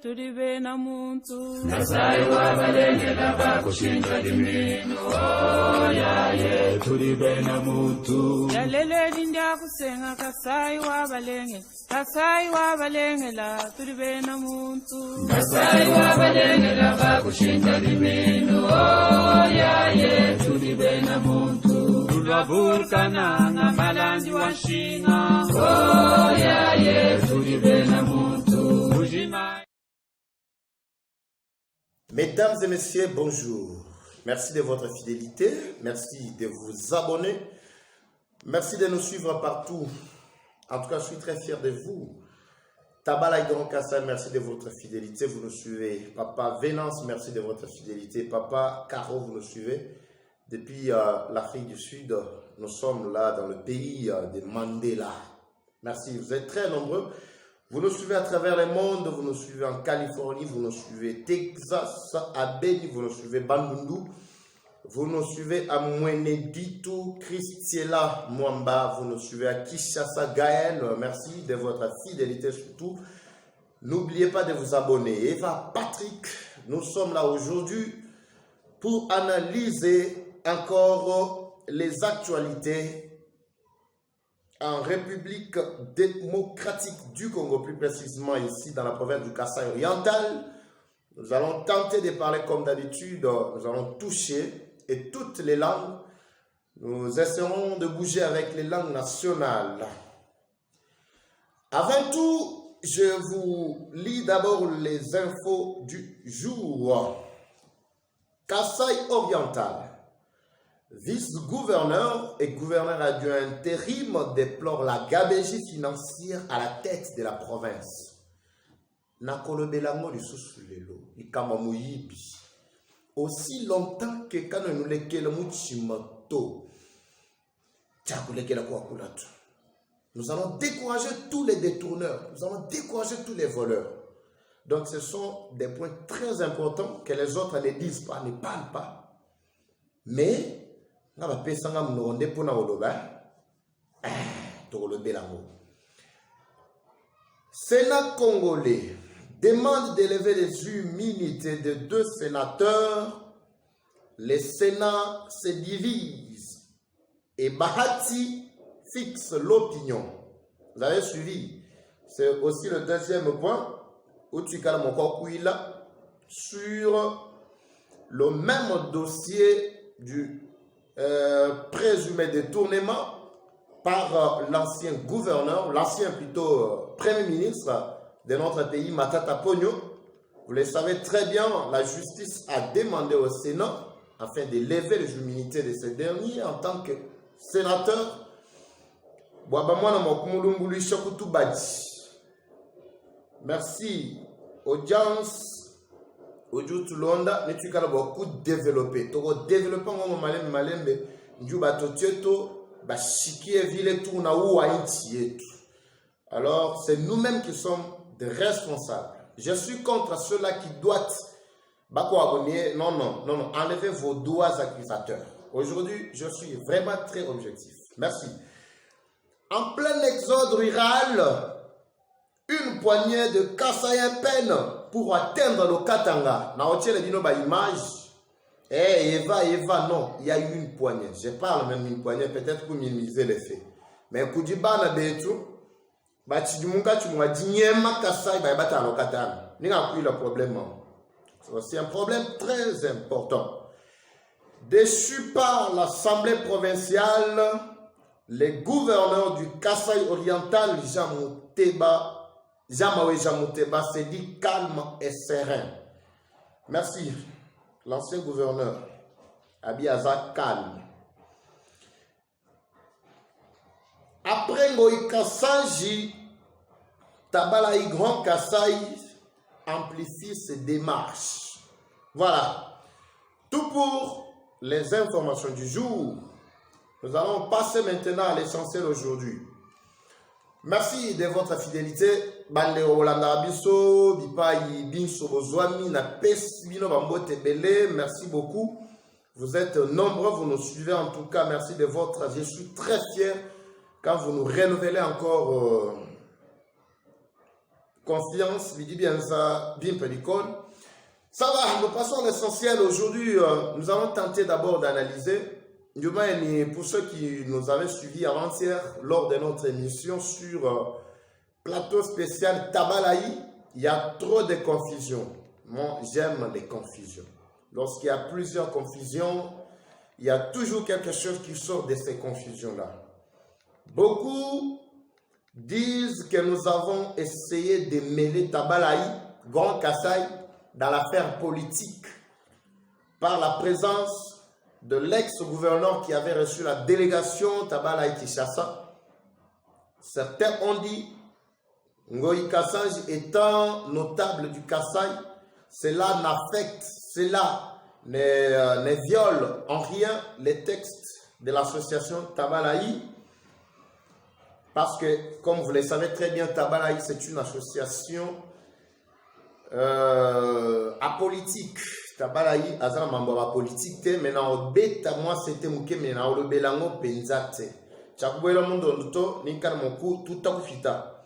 tulibe na muntu. Kasai wabalengela bakushinja limino. Oh yaye tulibe na muntu. Yalele dinda kusenga Kasai wabalenge. Kasai wabalengela tulibe na muntu. Kasai wabalengela bakushinja limino. Oh yaye tulibe na muntu. Tulwaburkana na malandi washinga. Oh yaye tulibe na muntu. Ujima. Mesdames et messieurs, bonjour. Merci de votre fidélité. Merci de vous abonner. Merci de nous suivre partout. En tout cas, je suis très fier de vous. Tabala Grand Kassai, merci de votre fidélité. Vous nous suivez. Papa Vénance, merci de votre fidélité. Papa Caro, vous nous suivez. Depuis l'Afrique du Sud, nous sommes là dans le pays de Mandela. Merci, vous êtes très nombreux. Vous nous suivez à travers le monde, vous nous suivez en Californie, vous nous suivez Texas, à Beni, vous nous suivez Bandundu, vous nous suivez à Mweneditu, Christiela Mwamba, vous nous suivez à Kinshasa, Gaël. Merci de votre fidélité surtout. N'oubliez pas de vous abonner. Eva, Patrick, nous sommes là aujourd'hui pour analyser encore les actualités en République démocratique du Congo, plus précisément ici dans la province du Kassai oriental. Nous allons tenter de parler comme d'habitude, nous allons toucher et toutes les langues. Nous essaierons de bouger avec les langues nationales. Avant tout, je vous lis d'abord les infos du jour. Kassai oriental. Vice-gouverneur et gouverneur adjoint intérim déplore la gabegie financière à la tête de la province. Aussi longtemps que quand nous nous allons décourager tous les détourneurs, nous allons décourager tous les voleurs. Donc ce sont des points très importants que les autres ne disent pas, ne parlent pas. Mais Sénat congolais demande d'élever les immunités de 2 sénateurs. Les Sénats se divisent et Bahati fixe l'opinion. Vous avez suivi. C'est aussi le deuxième point où tu calmes encore sur le même dossier du présumé détournement par l'ancien gouverneur, l'ancien plutôt premier ministre de notre pays, Matata Ponyo. Vous le savez très bien, la justice a demandé au Sénat afin de lever les immunités de ces derniers en tant que sénateur. Merci. Audience. Aujourd'hui, tout le monde a beaucoup développé. Alors, c'est nous-mêmes qui sommes des responsables. Je suis contre ceux-là qui doivent enlevez vos doigts accusateurs. Aujourd'hui, je suis vraiment très objectif. Merci. En plein exode rural, une poignée de Kassaïens peine pour atteindre le Katanga. Na otiele bino ba image. Eva, non, il y a eu une poignée. Je parle même d'une poignée, peut-être pour minimiser l'effet. Mais Kudiba na betu, bati dumunga tumwa dinyema Kasai ba bata lo Katanga. Ninga ku le problème. C'est un problème très important. Déchu par l'Assemblée provinciale, les gouverneurs du Kassai oriental, Jamawe Jamuteba, s'est dit calme et serein. Merci. L'ancien gouverneur, Abiaza, calme. Après Ngoï Kassaji, Tabalaï Grand Kassai amplifie ses démarches. Voilà. Tout pour les informations du jour. Nous allons passer maintenant à l'essentiel aujourd'hui. Merci de votre fidélité. Merci beaucoup. Vous êtes nombreux, vous nous suivez en tout cas. Merci de votre... Je suis très fier quand vous nous renouvelez encore confiance, il dit bien ça, bien pellicole. Ça va, nous passons à l'essentiel. Aujourd'hui, nous allons tenter d'abord d'analyser. Pour ceux qui nous avaient suivis avant-hier lors de notre émission sur plateau spécial Tabalaï, il y a trop de confusion. Moi, j'aime les confusions. Lorsqu'il y a plusieurs confusions, il y a toujours quelque chose qui sort de ces confusions-là. Beaucoup disent que nous avons essayé de mêler Tabalaï, Grand Kassai, dans l'affaire politique par la présence de l'ex-gouverneur qui avait reçu la délégation Tabalaï Kinshasa. Certains ont dit Ngoï Kassange étant notable du Kassai, cela n'affecte, cela ne viole en rien les textes de l'association Tabalaï, parce que, comme vous le savez très bien, Tabalaï c'est une association apolitique. Tabalaï azana mambo ba politique te, mais na obeta moi c'était muke, mais na olobelango penzate chakuwela mundo nduto ninkana moku tutakufita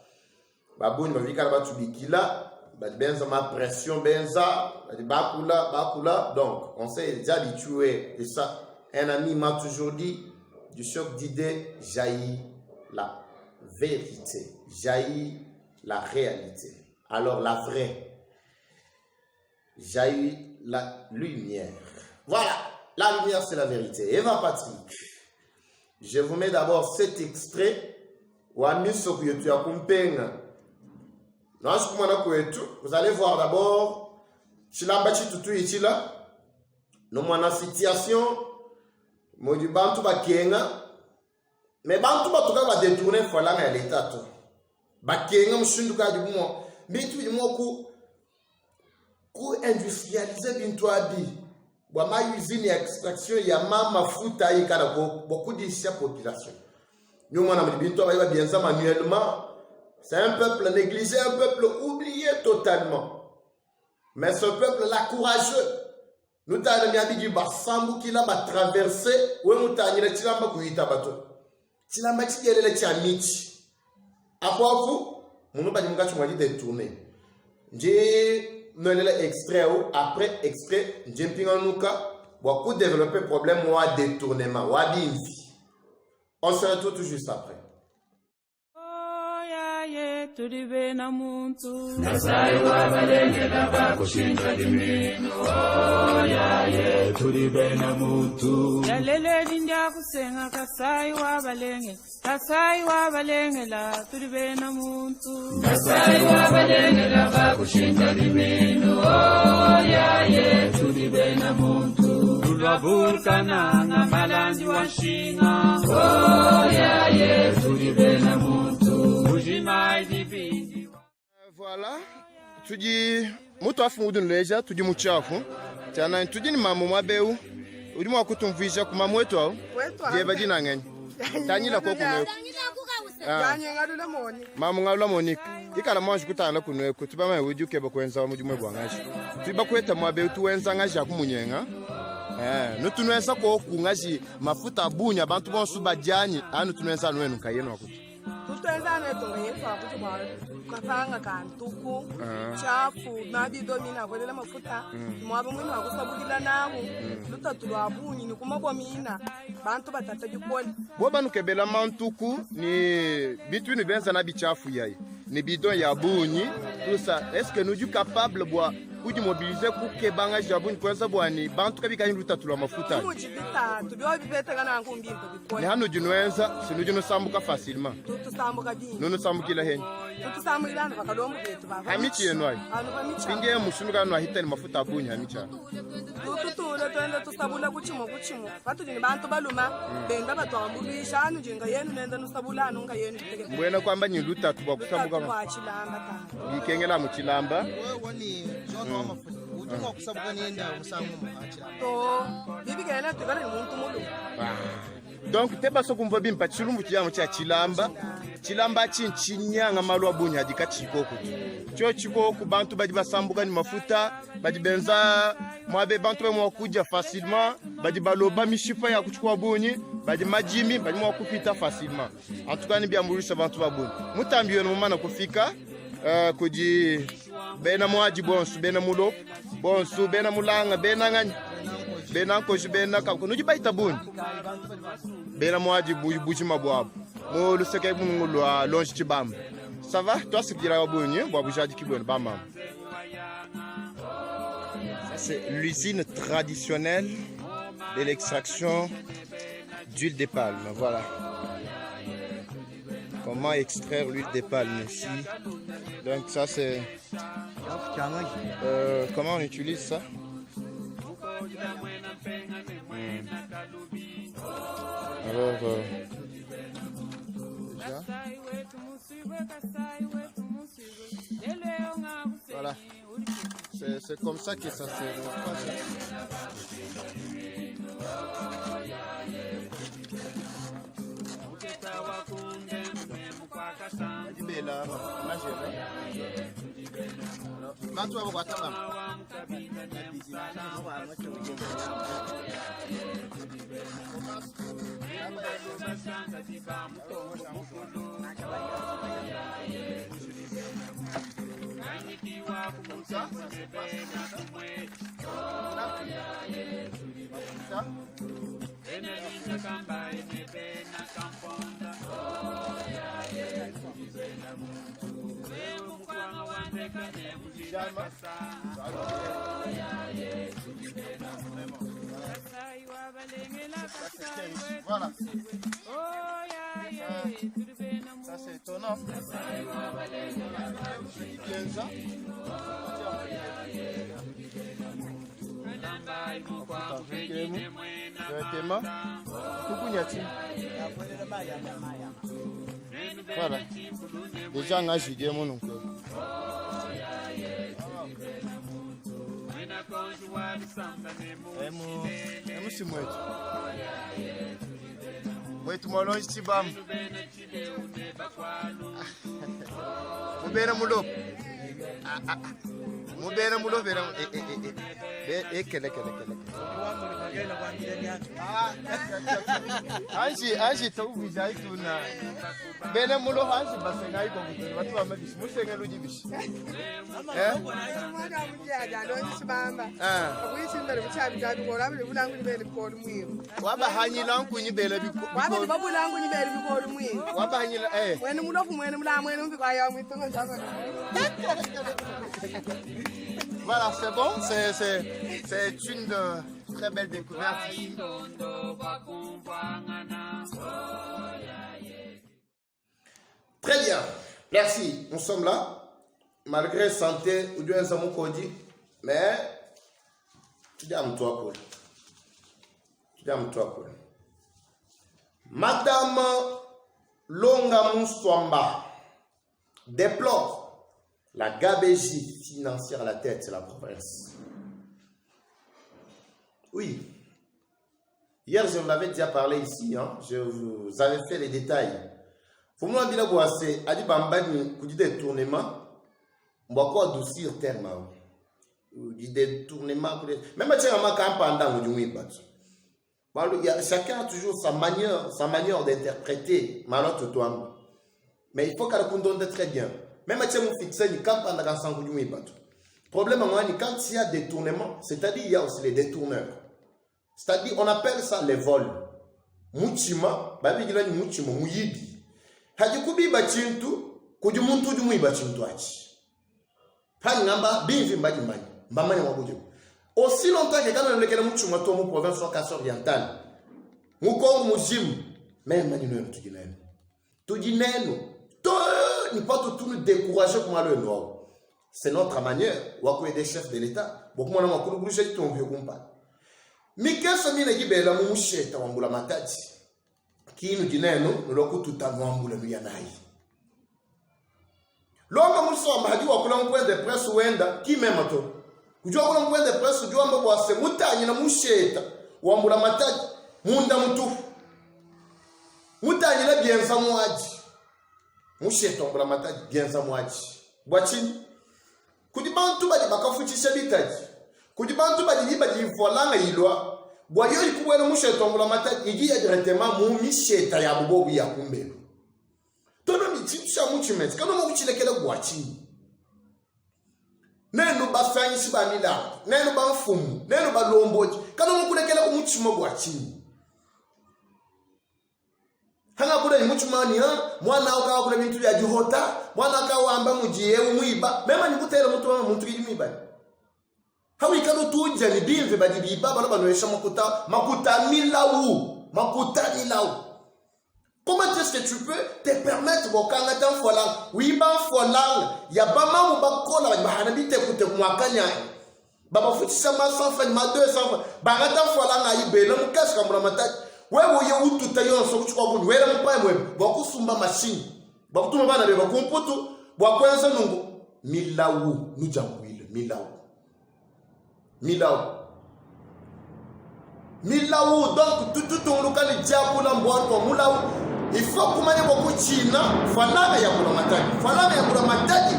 babuni bavikala batubikila benza ma pression benza bakula. Donc on s'est déjà habitué de ça. Un ami m'a toujours dit, du choc d'idées jaillit la vérité, jaillit la réalité. Alors la vraie jaillit la lumière. Voilà, la lumière c'est la vérité. Eva Patrick, je vous mets d'abord cet extrait. Vous allez voir d'abord Chilamba Chitutu Ichila. Nous avons une situation. Modi Bantu Bakenga. Mais Bantu Batuka va détourner Folanga à l'État. Bakenga Mshunduka du Mouan. Mais tout le monde ku industrialiser bintu abi bwa ma usine extraction ya mama futa yikala ko beaucoup de sa population nyuma na bintu aba bien ça manuellement. C'est un peuple négligé, un peuple oublié totalement, mais ce peuple là courageux nous t'avons mis à dire bah sambu qui l'a traversé ou nous t'avons dit tilamba kuita bato tilamba ti yele le ti amici apofu munu ba dimuka chumwa di détourner j'ai extrait ou après extrait Jempinga Nuka beaucoup développer problème ou détournement ou binfi. On se retrouve tout juste après. Tulibena muntu Kasai wa balenge laba kushinja diminu yaye tulibena muntu yalele dinja kusenga Kasai wa balenge la tulibena muntu Kasai wa balenge laba kushinja diminu yaye tulibena muntu tulwabulkana na malandi wa nshinga yaye tulibena muntu. Voilà, tu dis, moi tu dis leja, tu dis muchafu, tu as tu dis maman moi beu, ou dis moi que tu visa comme maman toi, j'ai pas dit n'angène, t'as la coco maman ngala Monique, il a la mange que t'as la connu, que tu vas me dire que beaucoup ensemble du moins bangage, tu vas quoi moi beu tu ensemble à Munyenga. Nous tournons ça pour kungaji mafuta bunya bantu bon subadiani, nous tournons ça nous kayeno. Tutwenzana etonga kuti kwapanga kantuku chafu nabi domina kolela mafuta mwabe mwini wakusabukila nabo lutatulwa abunyi nikumabwa mina bantu batata bikoni boba nukebela mantuku ni bituni benza na bichafu yayi ni bidon ya bunyi tout ça. Est-ce que nous sommes capables bois ou de mobiliser pour que banga jabuni kwanza bwani bantu kabika lutatulwa mafuta ni hano junwenza sinu juno sambuka facilement nous nous sommes kila hen hamichi yenwai pinge mushunuka no hitani mafuta bunyi hamicha tutule twende tusabula kuchimo batu ni bantu baluma benda batwambulisha anu jinga yenu nenda nusabula anu nga yenu mbwena kwamba ni lutatu bwa kusabuka kwa chilamba ta ngikengela mu chilamba woni jono mafuta utunga kusabuka nienda musangu muachila to bibigena tukale muntu mulu donc te baso kumva bimpa chilumbu chiyamu cha chilamba chinyanga malwa bunya dika chikoko cho chikoko bantu badi basambuka ni mafuta badi benza mwabe bantu bamwa kuja facilement badi baloba mishifa ya kuchukua bunyi badi majimi badi mwa kufita facilement en tout cas ni bien murusha bantu babuni mutambiyo no mana kufika kuji bena mwaji bonsu bena mulop bonsu bena mulanga bena ngani bena koshi bena kakuno jibaita buni bena mwaji buji mabwabo mo luseke bungulo a longe tibamba. Ça va? Toi c'est qui la buni bobu jadi kibon bama. C'est l'usine traditionnelle de l'extraction d'huile de palme. Voilà. Comment extraire l'huile de palme ici. Donc ça c'est... comment on utilise ça? Alors... déjà. Voilà. C'est comme ça que ça se passe. Voilà. Ça c'est étonnant. Voilà. Déjà on a gigé mon oncle. Muito molonge tibam. Mubera mulo. Mubera mulo vera. Kele. Anji to bijai tuna. Bena mulo anji basengai ko kutu. Watu wamebisi musenga lujibishi. Waba hanyila nkunyi bela biko. Waba babula nkunyi bela biko mwi. Waba hanyila Mwene mulofu mwene mula mwene mbiko ya mwitongo chama. Voilà, c'est bon, c'est une très belle découverte ici. Très bien, merci. Nous sommes là, malgré santé ou bien ça dit, mais tu dis à toi quoi. Madame Longa Moussouamba déplore la gabégie financière à la tête de la province. Oui. Hier, je vous l'avais déjà parlé ici. Hein. Je vous avais fait les détails. Faut moi dire que c'est Adi Bambani qui dit détournement. On va quoi adoucir le terme. Du détournement. Même si on a un pendant chacun a toujours sa manière d'interpréter Malotte Touam. Mais il faut qu'elle donne très bien. Même si on fixe une campagne dans son problème, quand il y a détournement, c'est-à-dire il y a aussi les détourneurs. C'est-à-dire, on appelle ça les vols. Mouchima, babigilani mouchima, mouyibi. Hadikubi bachintu, kujumuntu jumui bachintu achi. Hangamba, binvi mbagimani, mbamani wabuju. Aussi longtemps que quand on est mouchima, toi, mon province sur Casse orientale, moukong moujim, même manino, tu dis il ne faut pas tout nous décourager comme le nord. C'est notre manière. Ou à des chefs de l'État. Beaucoup de gens ont bougé tout le monde. Mais qu'est-ce que nous avons dit la mouche ta wambula matati. Qui nous dit nous l'avons tout à wambula miyanai. L'homme moussa m'a dit wa kula point de presse wenda qui même to. Kujua kula point de presse jua mbo wa se mutanye na mouche ta wambula matati munda mutu. Mutanye na bien zamwaji. Mouche tombola matati bien zamwaji. Bwachini kudibantu bali bakafutisha bitaji kudibantu bali volanga ilwa boyo ikubwena mushe tombola matati igiye directement mu misheta ya bubobu ya kumbelo tono mitisha muchimet kana mu kuchilekela gwachini basanyi sibamila neno bamfumu neno balomboji kana mukulekela ku muchimo gwa chini hanga kule muchumani mwana ukawa kule bintu ya juhota mwana akawamba mujiye umwiba mema nikutera mutu wa muntu yimiba hawi kado tujja ni bimve badibiba bana banoesha makuta milawu comment est-ce que tu peux te permettre bokanga tan folang wiba folang ya bama mu bakola bahana bite kute mwakanya baba futisa ma 100 ma 200 bagata folang ayibela mukaska mura matati wewe ye ututa yonso kuchukwa bundu wera mpaye mwe bakusumba machine bakutuma bana be bakumputu bwakwenza nungu milawu nujambwile milawu donc tout on lokali diabula mbwako mulawu il faut kumanya boko china falanga ya kula matadi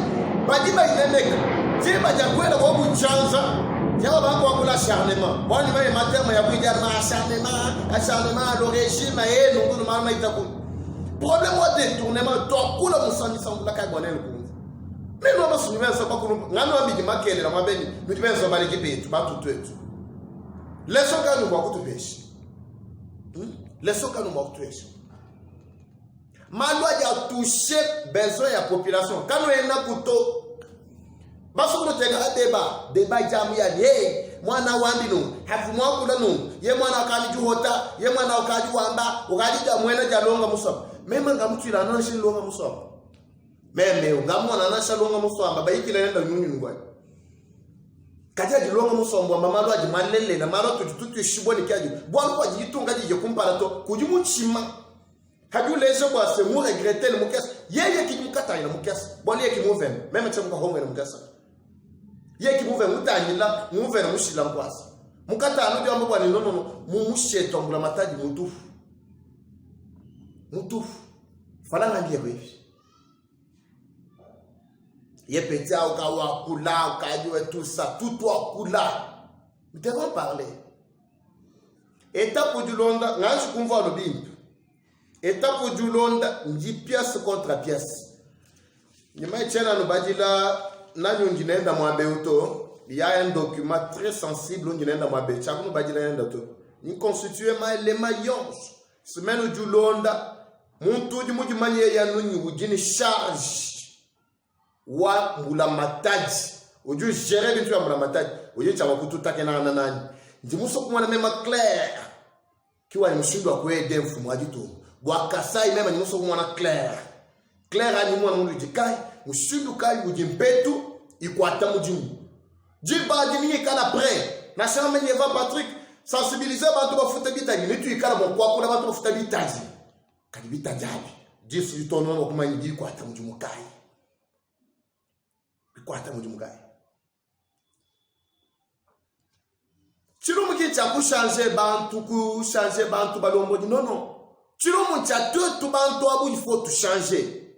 badiba inemeka tiba jakwela kwa kuchanza yaba bako wakula acharnement boni baye matema ya kuja ma acharnement le régime et nous mama itaku problème wa détournement to kula musandi sangula kai bonelo kunza meno basunimeza bakulu ngano ambiki makele la mabeni mutibenzo baliki betu batutu etu leso kanu kwa kutubeshi leso kanu kwa kutubeshi malwa ya toucher besoin ya population kanu ena kuto baso kuno tega deba jamu ya hey mwana wambi no hafu mwakula no ye mwana akali juhota ye mwana akali wamba ukali ja mwena jalonga musaba mema ngamutwira nanshi longa musaba meme ngamwana nanshi longa musaba bayikile nenda nyunyu ngwani kaja dilonga musombo mamalo aji malele na maro tutu shiboni kyaji bwa kwa jitunga jije kumpara to kujimuchima hadu lezo kwa se mu regretter le mukasa yeye kijimukata ina mukasa bwa yeye kimuven meme tsemuka honga na mukasa yeye kimuven mutanila muven na mushila nkwasa mukata anu jambo bwa nono mu musheto ngula mataji mutufu falanga ndiye hivi ye petia ukawa kula ukajue tout ça tout toi kula nous devons parler étape du londa ngashi kumva lo bimbi étape du londa ndi pièce contre pièce nyama chena no badila nanyo ndinenda mwabe uto il y a un document très sensible ndinenda mwabe chakuno badila nenda to ni constituer les maillons semaine du londa muntu di mujimanye ya nunyi ujini charge wa mbula mataji oju gérer bintu ya mbula mataji oje chawa kututake na nani ndimuso kumwana mema clair kiwa ni mshindo akwede mfumo ajito bwa kasai mema ni muso kumwana clair ani mwana mundu jikai mshindo kai ujimpetu ikwata mujimu jiba dini kana prêt na chama ni Eva Patrick sensibiliser bantu bafuta bitaji nitu ikala bokwa kuna bantu bafuta bitaji kadi bitajabi jisu itono kumanya ikwata mujimu kai kwata mujimugaye chirumu kicha changer bantu balombo non chirumu cha tout bantu abu il faut tout changer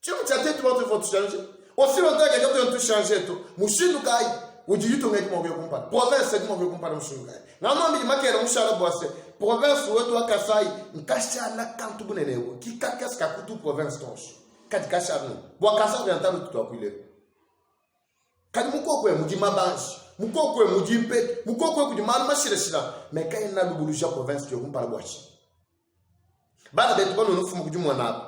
chirumu cha tout bantu il faut tout changer aussi longtemps que quelqu'un tout changer tout mushindu kai ujiyito ngeti mwa kumpa province ngeti mwa kumpa mushindu kai ngano mbi makera mushala bwase province wetu wa Kasai nkashala kantu bunenewo kikakeska kutu province tonche kati kashala bwa Kasai oriental tout akwile kadi mukokwe mujima banji mukokwe mujimpe mukokwe kujimana mashireshira meka ina lubuluja province yo kumpala bwachi bana betu kono nufumu kujumwana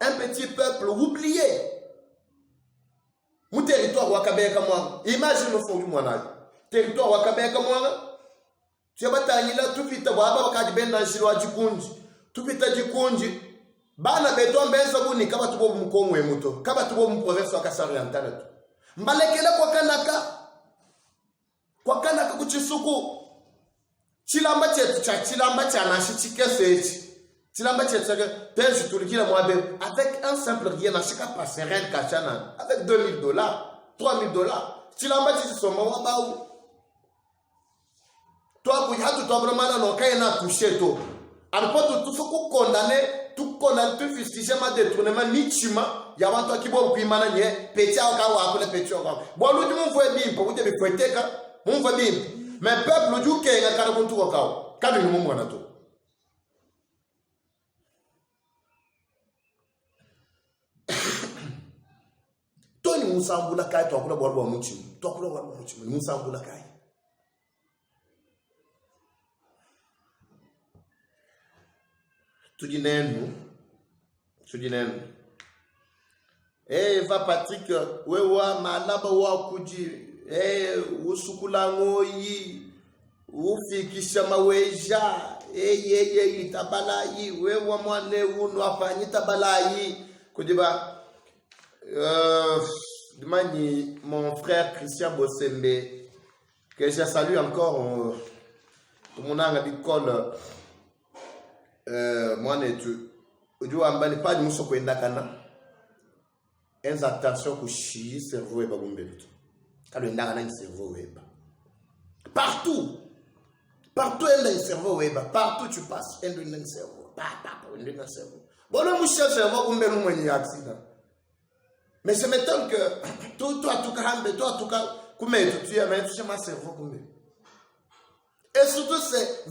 un petit peuple oublié mu territoire wakabeka mwa imagine nufumu kujumwana territoire wakabeka mwa tuyabatanyila tupita baba wakadi benda nshiro ajikunji tupita jikunji bana betu ambenza kuni kaba tubo mukongwe muto kaba tubo mu province wa Kasai Oriental mbalekele kwa kanaka kuchisuku chilamba cha nashi chikesechi chilamba chetu penji tulikila mwabe avec un simple rien na shika passerelle kachana avec $2000 $3000 chilamba chisoma wabau toi ku hatu to bromana no kaina kusheto alipoto tufuku condamner tout condamner tout justice ma détournement nichima ya watu akibo kuimana nye pecha okawa akule pecha okawa bolu di mumfwe bimpo uje bikweteka mumfwe bimpo mais peuple juke nga kana kuntu okawa kami ni mumu anato to ni musambula kai to akula bwa muchimu to akula bwa muchimu ni musambula kai tujinenu va Patrick wewa malaba wa kuji usukula ngoyi ufikisha maweja itabalayi wewa mwane uno afanyi tabalayi kudiba demani mon frère Christian Bosembe que je salue encore tout mon anga d'école mwane tu ujua mbali pa ni muso kwenda kana enza attention ku shi cerveau eba gumbeluto kalo ndanga na cerveau eba partout elle cerveau weba partout tu passes elle donne cerveau elle donne cerveau bon le monsieur cerveau gumbelu mwenye accident mais je m'étonne que toi tout cas comment tu as mais tu ma cerveau gumbelu et surtout c'est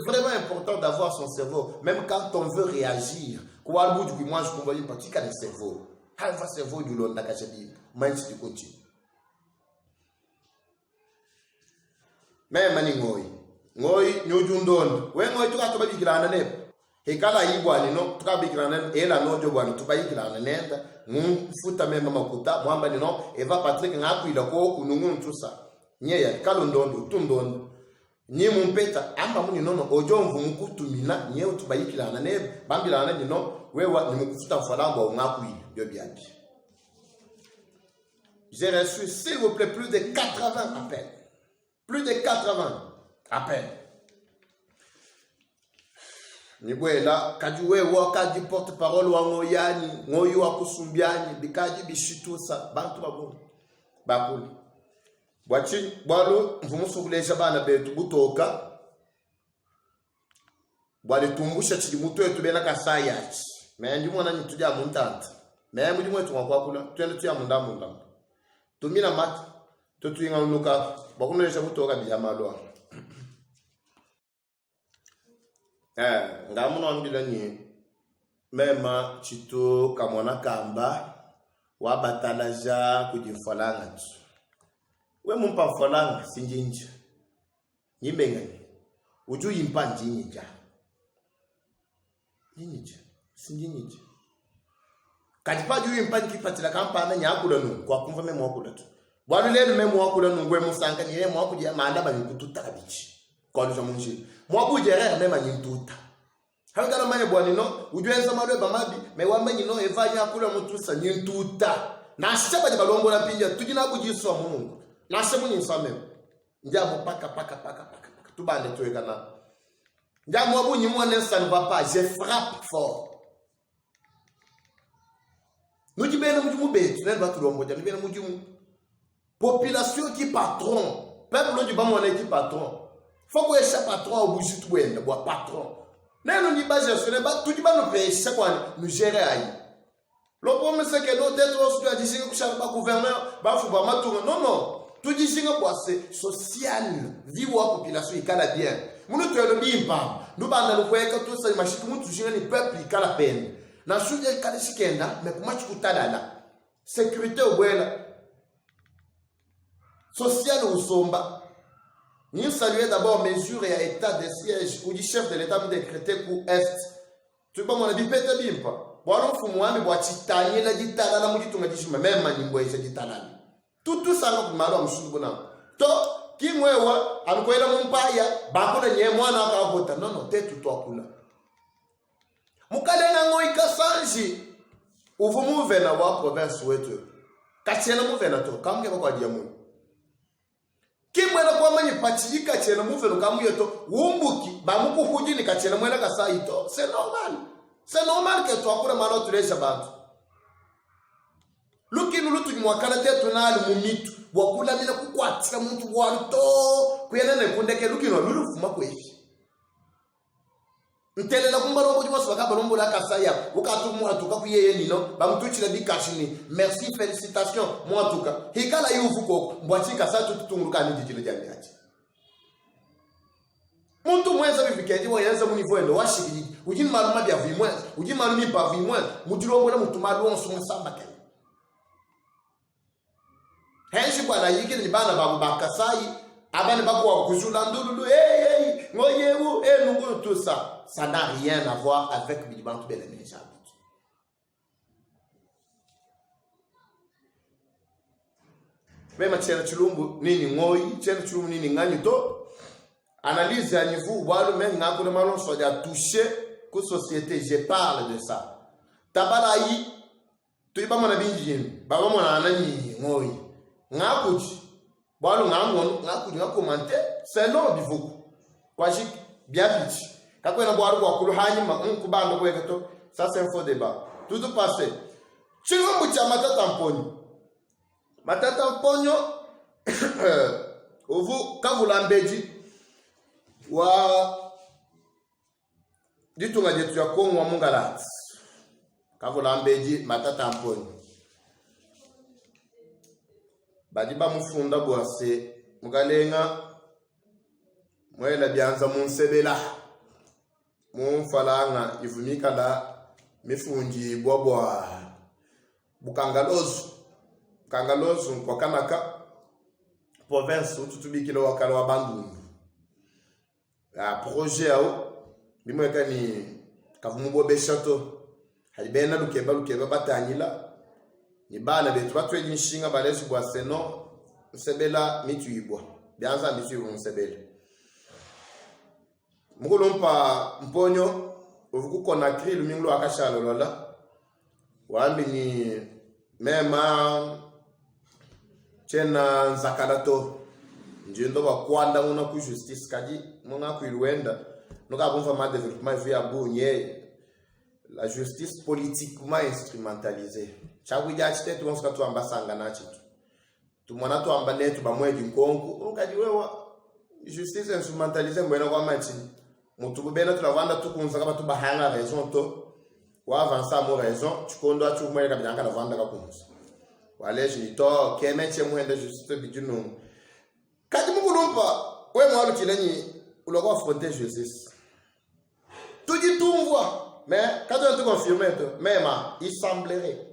vraiment important d'avoir son cerveau même quand on veut réagir quoi le bout du moi je comprends une partie quand le cerveau un cerveau du long d'akajebi même si tu continues. Mema ni ngoi nyujundon we ngoi tuka to bigirana ne he kala yibwani no tuka bigirana ela no jo bwani tuba yigirana nenda futa mema makuta mwamba ni no eva Patrick ngakwila ko kunungu ntusa nyeya kalo ndondo tundondo nyi mumpeta amba muni nono ojo mvu mkutumina nye tuba yigirana ne bambilana ni no wewa ni mkufuta mfalamba ngakwila byo byabi. J'ai reçu s'il vous plaît plus de 80 appels. Plus de 80 appels. Nibwela kajuwe wakaji porte-parole wa ngoyani, ngoyu wa kusumbiani, bikaji bishitusa, bantu bakuli. Bwachi, bwalu, mfumusugulesha bana betu butoka. Bwali tumbusha chili mutu yetu bena kasayachi. Mendi mwana nituja muntanta. Mendi mwetu mwakula, tuende tuya munda. Tumina mati. Tutuinga unuka bakunesha mutoka biyamalwa ngamuno ambila ni mema chito kamona kamba wa batalaja kujifalanga tu we mumpa falanga sinjinja nyimbenga uju yimpa njinja sinjinja kajipa ju yimpa kipatila kampana nyakula nu kwa kumva memo wakula tu bwanu lenu memo wakula nungwe musanga ni memo wakuja maanda banyikututa kabichi kwa nusha munchi mwabu jere mema nyintuta hanga na manye bwanino ujuenza malwe bamabi mewamba nyino evanya akula mutusa nyintuta na shaba de balongo na pinja tujina bujiso mungu na shemu nyinsame njabo paka tubande tuwekana njamo abu nyimwa nensa ne va pas je frappe fort nujibena mujumu betu ne ba tulombo ja nibena mujumu population qui patron peuple du bamone qui patron faut que chaque patron au bout tout wende bois patron neno ni base sur ba tout ba no pesa kwa nous gérer ayi le problème c'est que nous d'être aussi à dire que chaque gouverneur ba faut ba matour non tout dit singa bois c'est social vie wa population ikala bien munu to le bimba nous ba na kweka tout ça machine munu toujours les peuple ikala peine na suje kale sikenda mais kuma chikutalala sécurité obwela social ou somba. Nous saluons d'abord mesures et état de siège où le chef de l'État vous décréter pour Est. Tu vois, mon avis, peut-être bien pas. Bon, on fait moi, mais bon, titanie la ditala, la mouille, tu m'as dit, même manimbo et ditala. Tout ça, on m'a dit, je suis bon. Toi, qui moi, on quoi la mon païa, bako de nye moi na kabota. Non, t'es tout toi kula. Mukale na ngoi kasanji. Uvu mouve na wa province ouete. Katiena mouve na to, kam ke kwa diamond. Kimwena kwa manyi pachika chena muvelo kamuyeto wumbuki bamuku kujini kachena mwena kasaito c'est normal que tu akura malo tulesha bantu lukinu lutu mwakala tetu nali mumitu wakula mina kukwatira muntu wanto kuyena ne kundeke lukinu lulufuma kwefi ntelela kumbalombo jumwa swaka balombo la kasaya ukatu mwatuka kuyeye nino bamutuchira bikashini merci félicitations mwatuka hikala yufuko mbwachika sa tutunguluka ni jijilo jambi achi muntu mwenza bifikeje wayanza munivwendo washiki ujini maluma bya vimwenza ujini malumi pa vimwenza mujilombo na mutumalu onso musamba kai na yiki ni bana babu bakasai abane bako kuzula ndululu ngoyewu nungu tout ça n'a rien à voir avec Bidibantou Belemini. Même tchela chulumbu nini ngoi tchela chulumbu nini ngani to analyse à niveau walo men ngako de malon so dia toucher que société je parle de ça tabalayi to ba mona binjin ba mona anani ngoi ngako ji walo ngako ngako commenter c'est non bivuku kwa jik bien petit kako na boaru kwa kulu hanyi ma kubando kwa to ça c'est un faux débat tout passé chulumbu cha matata mponyo ovu kavulambeji wa ditunga jetu ya Kongo wa Mungalati kavulambeji matata mponyo badiba mufunda bwase mugalenga mwela byanza munsebela mumfalanga ivumika la mifunji bwabwa Kangalozo kwa Kanaka province ututubikilo wakala wa Bandundu projet ao bimweka ni kavumubo beshato halibena lukeba batanyila ni bana betu batwe nyishinga balezi bwa seno nsebela mituyibwa byanza mituyibwa nsebela mugulompa mponyo uvukukona krilu mingulu akashalo lola wambi ni mema chena nzakalato njindo bakwanda una ku justice kadi mona ku Rwanda noka bonfa ma développement via bunye la justice politiquement instrumentalisée chawija chite tu onska tu ambasanga na chitu tumwana tu ambane tu bamweji nkonku ukadi wewa justice instrumentalisée mbona kwa machi mutu bena tu lavanda tu kunza kama tu bahanga raison to wa avancer mo raison chikondo achu mwele kabanyanga lavanda kakunza wale jito kemeche muende justice bidunu kadi mugulumpa we mwalu chilenyi uloko affronter justice tuji tumvwa mais quand on te confirme to même il semblerait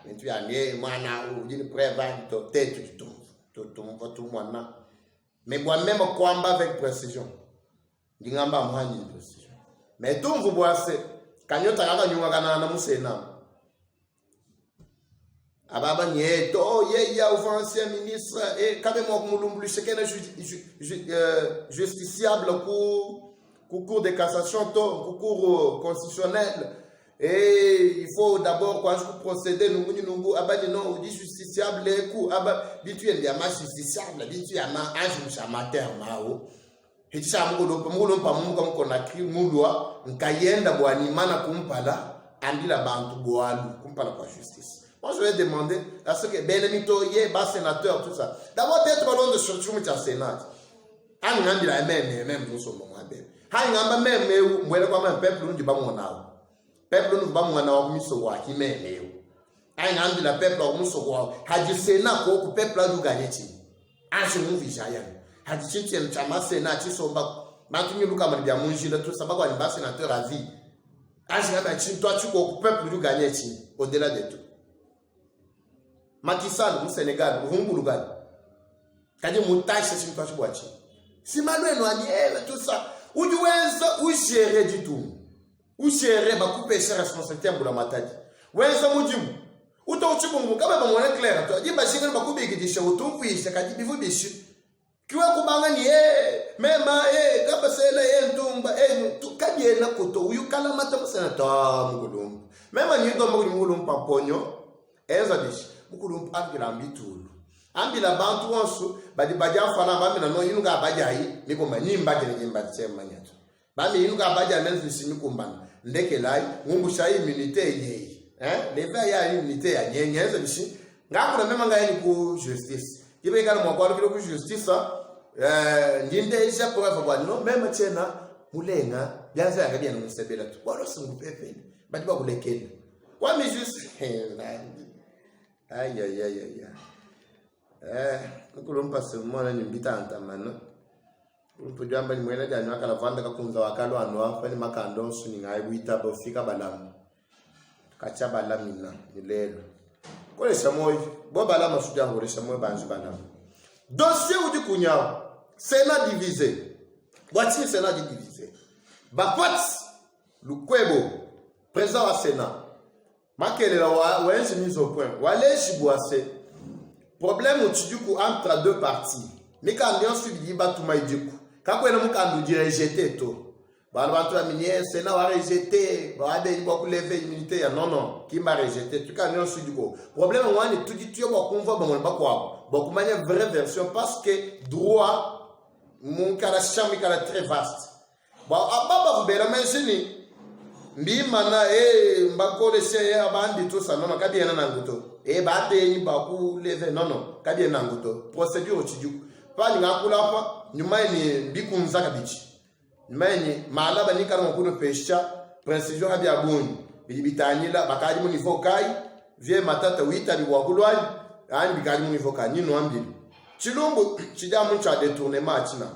mais tu as né mwana ujini preuve to tête tu tumvwa tu mwana mais moi même kwamba avec précision ngingamba mwanyi précision mais tumvu bwase kanyota kaka nyunga kana na musena ababa nyeto ya ancien ministre et quand même mulumbu chekena justiciable pour cour de cassation pour cour constitutionnel et il faut d'abord quand je procéder nous abani non dit justiciable ku aba bitu ya ma justiciable bitu ya ma ange chamateur mao hitisha mugulompa mungu mko na kri mulwa nkayenda bwani mana kumpala andila bantu bwalu kumpala kwa justice. Moi, je vais demander à ceux qui Benemito, bas sénateur, tout ça. D'abord, peut-être ballon de structure au Sénat. Ah, nous la même, nous sommes bien. Ah, nous même, mais un peuple, nous disons mon âme. Peuple, nous disons mon âme, nous sommes qui même. Ah, nous la peuple, nous sommes ah, du Sénat, pour peuple, nous gagnons. Ah, je nous vis, ah, du Sénat, tu sommes maintenant, nous avons bien mangé, tout ça, pas un sénateur à vie. Ah, je toi, tu peuple, nous gagnons, au-delà de tout. Makisal mu Sénégal vumbulugali kaje mutaisha chimpa chibwachi si maneno aniela tout ça ujiweza ushere jitu ushere bakupesha responsabilité mbula matadi wenza mujimu utauchibu kama bamwana clair to jiba shingana bakubigidisha utumpuisha kaji bivubishi kiwa kubanga ni mema kaba sela ntumba tukaje na koto uyukala mata musenata mugulumbu mema ni ndo mugulumbu pamponyo ezadishi mukulu ambila ambitulu ambila bantu wansu badi baja fana bamina no yinuka bajayi niko manyimba kene nyimba tsema nyato bami yinuka baja menzi simikumbana ndeke lai ngumbu shayi immunité yeyi leva ya immunité ya nyenyeza bishi ngakula mema ngayeni ku justice ibe kana mwakwalo kilo ku justice nginde isha kwa kwa no mema tena mulenga byanza yakabya no musebela tu bolo singupepe badi bakulekele kwa mi justice Aïe. Kulumpa semona ni mbitanta mano. Kulumpa ni mwela janywa kala vanda kakunza wakalo anwa kwani makando suni ngai wita bofika balamu. Kacha balamina ni lelo. Kole chamoy, bo bala masudia ngore chamoy banji bana. Dossier ou du kunya, Sénat divisé. Voici Sénat divisé. Bakwat, Lukwebo, président à Sénat. Makele la wa ense mise au point. Wale shibuase. Problème au tiduku entre deux parties. Mika ndion subi ba tuma idiku. Kakwe na mukandu di rejeter to. Ba bantu la minière Sénat wa rejeter, ba ade ibo ku lever immunité ya non qui m'a rejeté. Tu kan ndion subi ko. Problème wani tudi tu ba konvo ba mon ba kwa. Ba ku mania vraie version parce que droit mon kala chambi kala très vaste. Ba ababa bela mensini. Mbi mana mbako de se abandi tout ça non kabi na nguto ba te ni ba ku lever non kabi na nguto procédure au tiduku pa ni ngakula pa nyuma ni bikunza kabichi nyuma ni mala ba ni kana ko no pesha précision habi abuni bilibitanyila bakadi mu niveau kai vie matata 8 abi wakulwani ani bikadi mu niveau kai ni no ambili chilumbu chidamu cha détournement achina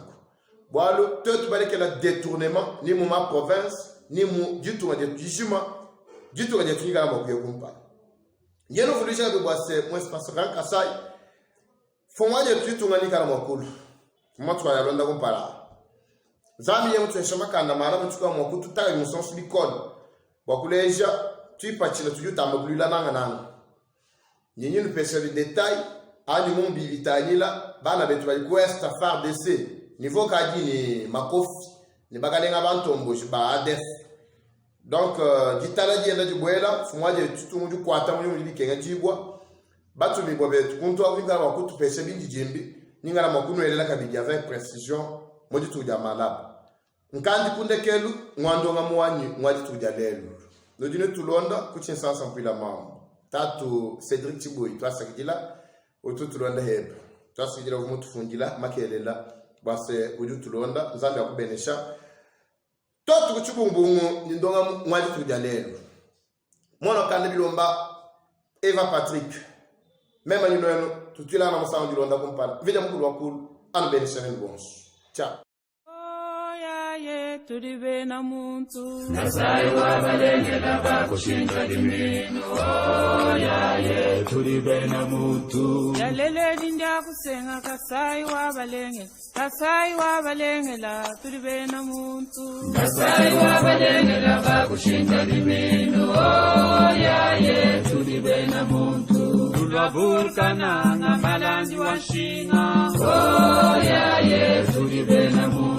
bwalo tout baleke la détournement ni mu ma province ni mu jitu nga de tujuma jitu nga de tunyika ma kuye kumpa yeno vulisha de boise mo espace rank asai fomwa de tutu nga ni kala makulu mo twa ya londa kumpara zami yemu tweshama kanda mara mtuka mo kutu ta mu sens bi code bakuleja tu pachila tujuta mabulila nanga nyenye ni pesa de détail ani mon bivitanila bana betu bali quest far DC niveau kadi ni makofi ni bakalenga bantombo ba adef donc ditala dienda dibuela fumwa de tutu mu kwata mu ndi kenga jibwa batu mi bobe kunto awinga wa kutu pese bindi jimbi ningala makuno elela kabidi avec précision modi tu ja malaba nkandi kunde kelu ngwando ngamwanyi ngwadi tu ja lelu no dine tulonda kuchin sasa mpila mama tatu Cedric Tiboy toi sakidila otu tulonda heb toi sakidila mutu fungila makelela base uju tulonda nzambe akubenesha toto kuchubungu ndonga mwali tujalelo mwana kande bilomba Eva Patrick même ni nono tutila na musango dilonda kumpala vida mukulu wakulu anbenesha ngonso cha tulibe na muntu Nasai wa balenge laba kushinda dimino yaye tulibe na muntu yalele linda kusenga kasai wa balenge la tulibe na muntu Nasai wa balenge laba kushinda dimino yaye tulibe na muntu tulwaburkana nga malandi wa shinga yaye tulibe na muntu